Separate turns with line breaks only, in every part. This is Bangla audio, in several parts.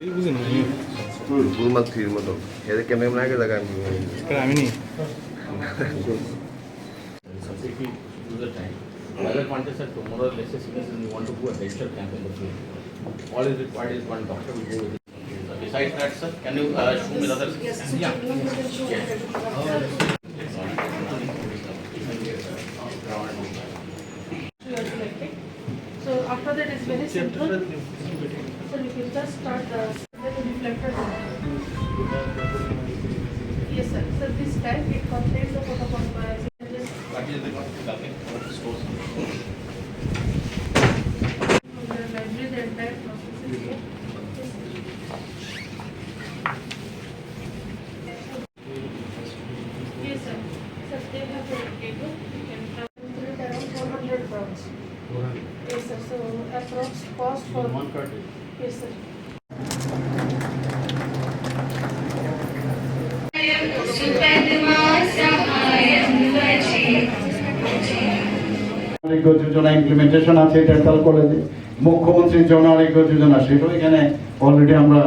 गुलमाल थ्री मतलब ये कैमरे में आके लगा
Other contest at tomorrow, let's say you want to do a dental camp in the field. All is required is one doctor will go with it. Besides that, sir, can you show me the other?
Yes,
Yeah.
You are selected. So after that it's very simple. So you can just start the reflector. Yes, sir. So this type it contains the photocopy.
What is the nothing? What is stores?
The library, the entire process is here. Yes, sir. Sir, they have a table. You can calculate around 400 crowns. Yes, sir. So approx cost for
One card.
yes, sir.
আরোগ্য যোজনা ইমপ্লিমেন্টেশন আছে ডেন্টাল কলেজে, মুখ্যমন্ত্রী জন আরোগ্য যোজনা সেটাও এখানে অলরেডি আমরা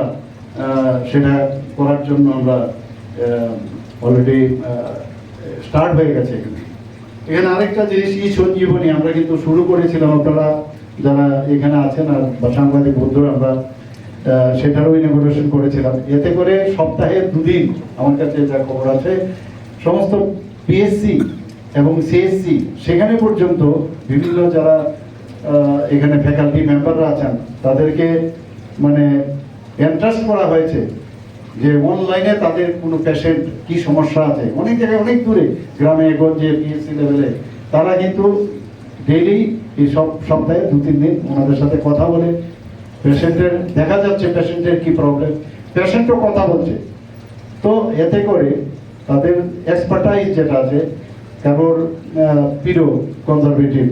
সেটা করার জন্য আমরা অলরেডি স্টার্ট হয়ে গেছে। এখানে আরেকটা জিনিস ই সঞ্জীবনী আমরা কিন্তু শুরু করেছিলাম, আপনারা যারা এখানে আছেন আর বা সাংবাদিক বন্ধুরা আমরা সেটারও ইনোগ্রেশন করেছিলাম। এতে করে সপ্তাহে 2 দিন আমার কাছে যা খবর আছে সমস্ত পিএসসি এবং সিএসসি সেখানে পর্যন্ত বিভিন্ন যারা এখানে ফ্যাকাল্টি মেম্বাররা আছেন তাদেরকে মানে এন্ট্রাস্ট করা হয়েছে যে অনলাইনে তাদের কোনো পেশেন্ট কি সমস্যা আছে, অনেক জায়গায় অনেক দূরে গ্রামে গঞ্জে পিএসসি লেভেলে তারা কিন্তু ডেইলি এই সপ্তাহে 2-3 দিন ওনাদের সাথে কথা বলে পেশেন্টের দেখা যাচ্ছে পেশেন্টের কি প্রবলেম, পেশেন্টও কথা বলছে। তো এতে করে তাদের এক্সপার্টাইজ যেটা আছে কারোর পিডো কনজারভেটিভ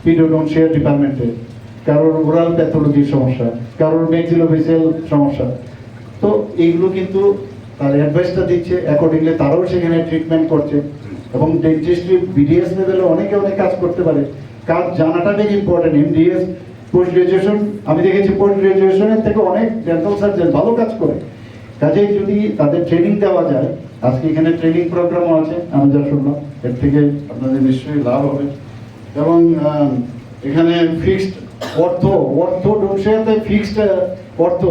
পিডোডন্সিয়া ডিপার্টমেন্টে, কারোর ওরাল প্যাথোলজির সমস্যা, কারোর ম্যাক্সিলোফেসিয়াল সমস্যা, তো এইগুলো কিন্তু তার অ্যাডভাইসটা দিচ্ছে, অ্যাকর্ডিংলি তারাও সেখানে ট্রিটমেন্ট করছে। এবং ডেন্টিস্ট্রি বিডিএস লেভেলে অনেকে অনেক কাজ করতে পারে, কাজ জানাটা very important. MDS post graduation আমি দেখেছি, পোস্ট গ্রাজুয়েশনের থেকে অনেক ডেন্টাল সার্জন ভালো কাজ করে, কাজেই যদি তাদের ট্রেনিং দেওয়া যায়, আজকে এখানে ট্রেনিং প্রোগ্রামও আছে আমি যা শুনলাম, এর থেকে আপনাদের নিশ্চয়ই লাভ হবে। এবং এখানে ফিক্সড অর্থোডন্সিয়াতে ফিক্সড অর্থ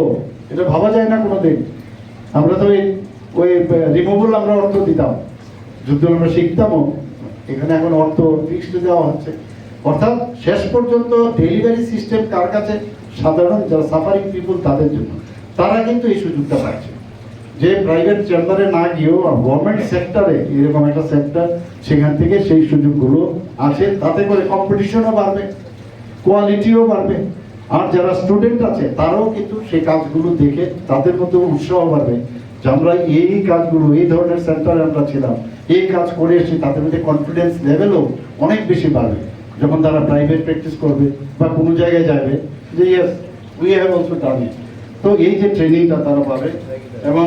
এটা ভাবা যায় না কোনোদিন। আমরা তো ওই রিমুভেবল আমরা অর্থ দিতাম, যুদ্ধ আমরা শিখতামও, এখানে এখন অর্থ ফিক্সড দেওয়া হচ্ছে। অর্থাৎ শেষ পর্যন্ত ডেলিভারি সিস্টেম কার কাছে, সাধারণ যারা সাফারিং পিপুল তাদের জন্য, তারা কিন্তু এই সুযোগটা পাচ্ছে। যে প্রাইভেট চেম্বারে না গিয়েও গভর্নমেন্ট সেক্টরে এরকম একটা সেক্টর, সেখান থেকে সেই সুযোগগুলো আছে, তাতে করে কম্পিটিশনও বাড়বে, কোয়ালিটিও বাড়বে, আর যারা স্টুডেন্ট আছে তারাও কিন্তু সেই কাজগুলো দেখে তাদের মধ্যে উৎসাহ বাড়বে যে আমরা এই কাজগুলো, এই ধরনের সেন্টারে আমরা ছিলাম, এই কাজ করে এসেছি, তাদের মধ্যে কনফিডেন্স লেভেলও অনেক বেশি বাড়বে যখন তারা প্রাইভেট প্র্যাকটিস করবে বা কোনো জায়গায় যাবে যে yes we have also done it. তো এই যে ট্রেনিংটা তারা পাবে। এবং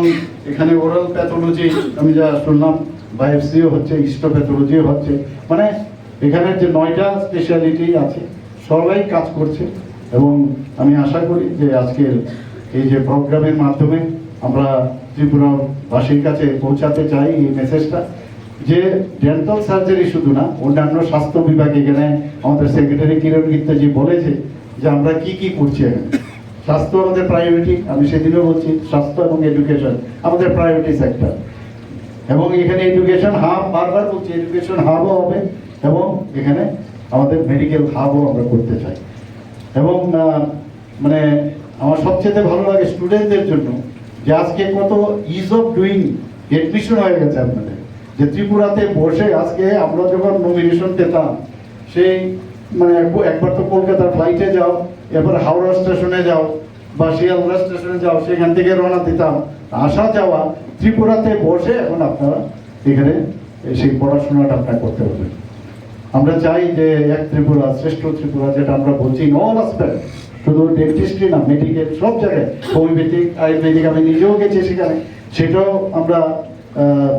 এখানে ওরাল প্যাথোলজি আমি যা শুনলাম, বায়োপসিও হচ্ছে, হিস্টোপ্যাথোলজিও হচ্ছে, মানে এখানে যে 9টা স্পেশালিটি আছে সবাই কাজ করছে। এবং আমি আশা করি যে আজকের এই যে প্রোগ্রামের মাধ্যমে আমরা ত্রিপুরাবাসীর কাছে পৌঁছাতে চাই এই মেসেজটা যে ডেন্টাল সার্জারি শুধু না, অন্যান্য স্বাস্থ্য বিভাগে এখানে আমাদের সেক্রেটারি কিরণ গীতাজি বলেছে যে আমরা কি কি করছি এখানে। স্বাস্থ্য আমাদের প্রায়োরিটি, আমি সেদিনও বলছি, স্বাস্থ্য এবং এডুকেশন আমাদের প্রায়োরিটি সেক্টর। এবং এখানে এডুকেশন হাব, বারবার বলছি এডুকেশন হাবও হবে, এবং এখানে আমাদের মেডিকেল হাবও আমরা করতে চাই। এবং মানে আমার সবচেয়ে ভালো লাগে স্টুডেন্টদের জন্য যে আজকে কত ইজ অফ ডুইং এডমিশন হয়ে গেছে আপনাদের, যে ত্রিপুরাতে বসে আজকে আমরা যখন নমিনেশন পেতাম, সেই মানে একবার তো কলকাতার ফ্লাইটে যাও, এবার হাওড়া স্টেশনে যাও বা শিয়ালদা স্টেশনে যাও, সেখান থেকে রওনা দিতাম, আসা যাওয়া ত্রিপুরাতে বসে এখন আপনারা এখানে সেই পড়াশোনাটা আপনারা করতে পারবেন। আমরা চাই যে এক ত্রিপুরা শ্রেষ্ঠ ত্রিপুরা, যেটা আমরা বলছি ইন অল অ্যাসপেক্ট, শুধু ডেন্টিস্ট্রি না, মেডিকেল সব জায়গায়, হোমিওপ্যাথিক আয়ুর্বেদিক আমি নিজেও গেছি সেখানে, সেটাও আমরা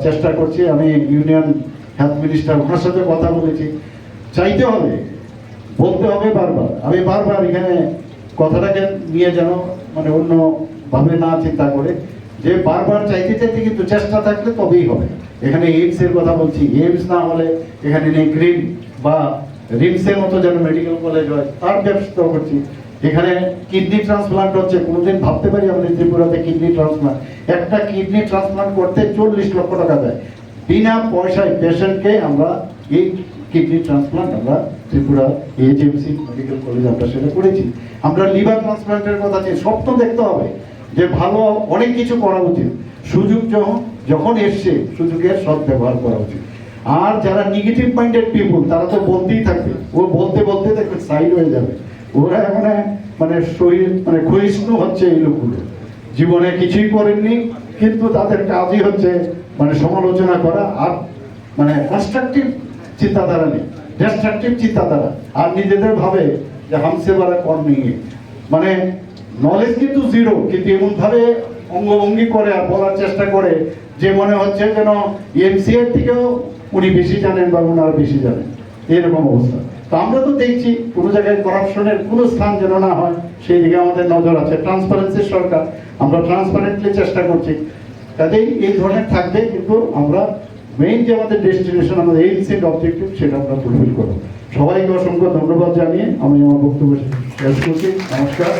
চেষ্টা করছি। আমি ইউনিয়ন হেলথ মিনিস্টার ওনার সাথে কথা বলেছি, চাইতে হবে, বলতে হবে বারবার। আমি বারবার এখানে কথাটাকে নিয়ে যেন মানে অন্য ভাবে না চিন্তা করে, যে বারবার চাইতে চাইতে কিন্তু চেষ্টা থাকলে তবেই হবে। এখানে এইমস এর কথা বলছি, এইমস না হলে এখানে নেই গ্রিন বা রিমসের মতো যেন মেডিকেল কলেজ হয়, তার ব্যবস্থা করছি। এখানে কিডনি ট্রান্সপ্লান্ট হচ্ছে, কোনোদিন ভাবতে পারি আমাদের ত্রিপুরাতে কিডনি ট্রান্সপ্লান্ট, একটা কিডনি ট্রান্সপ্লান্ট করতে 40 লক্ষ টাকা দেয়, বিনা পয়সায় পেশেন্টকে আমরা এই কিডনি ট্রান্সপ্লান্ট আমরা ত্রিপুরা এইচএমসি মেডিকেল কলেজ আমরা সেটা করেছি। আমরা লিভার ট্রান্সপ্লান্টের কথা স্বপ্ন দেখতে হবে যে ভালো অনেক কিছু করা উচিত, সুযোগ যখন এসছে সুযোগের সৎ ব্যবহার করা উচিত। আর যারা নেগেটিভ মাইন্ডেড পিপুল তারা তো বলতেই থাকবে, ও বলতে বলতে দেখবে সাইড হয়ে যাবে, ওরা মানে শরীর মানে ক্ষয়িষ্ণু হচ্ছে। এই লোকগুলো জীবনে কিছুই করেননি, কিন্তু তাদের কাজই হচ্ছে মানে সমালোচনা করা, আর মানে কনস্ট্রাকটিভ চিন্তাধারা নেই, ডিস্ট্রাকটিভ চিন্তাধারা। আর নিজেদের ভাবে যে হামসে বারা কর নিয়ে, মানে নলেজ কিন্তু জিরো, কিন্তু এমন ভাবে অঙ্গভঙ্গি করে আর বলার চেষ্টা করে যে মনে হচ্ছে যেন এমসিআর থেকেও উনি বেশি জানেন বা ওনারা বেশি জানেন, এরকম অবস্থা। তো আমরা তো দেখছি কোনো জায়গায় করাপশনের কোনো স্থান যেন না হয়, সেই দিকে আমাদের নজর আছে। ট্রান্সপারেন্সির সরকার, আমরা ট্রান্সপারেন্টলি চেষ্টা করছি, কাজেই এই ধরনের থাকবে। কিন্তু আমরা মেইন যে আমাদের ডেস্টিনেশন, আমাদের এইমস এন্ড অবজেক্টিভ, সেটা আমরা ফুলফিল করবো। সবাইকে অসংখ্য ধন্যবাদ জানিয়ে আমি আমার বক্তব্য শেষ করছি। নমস্কার।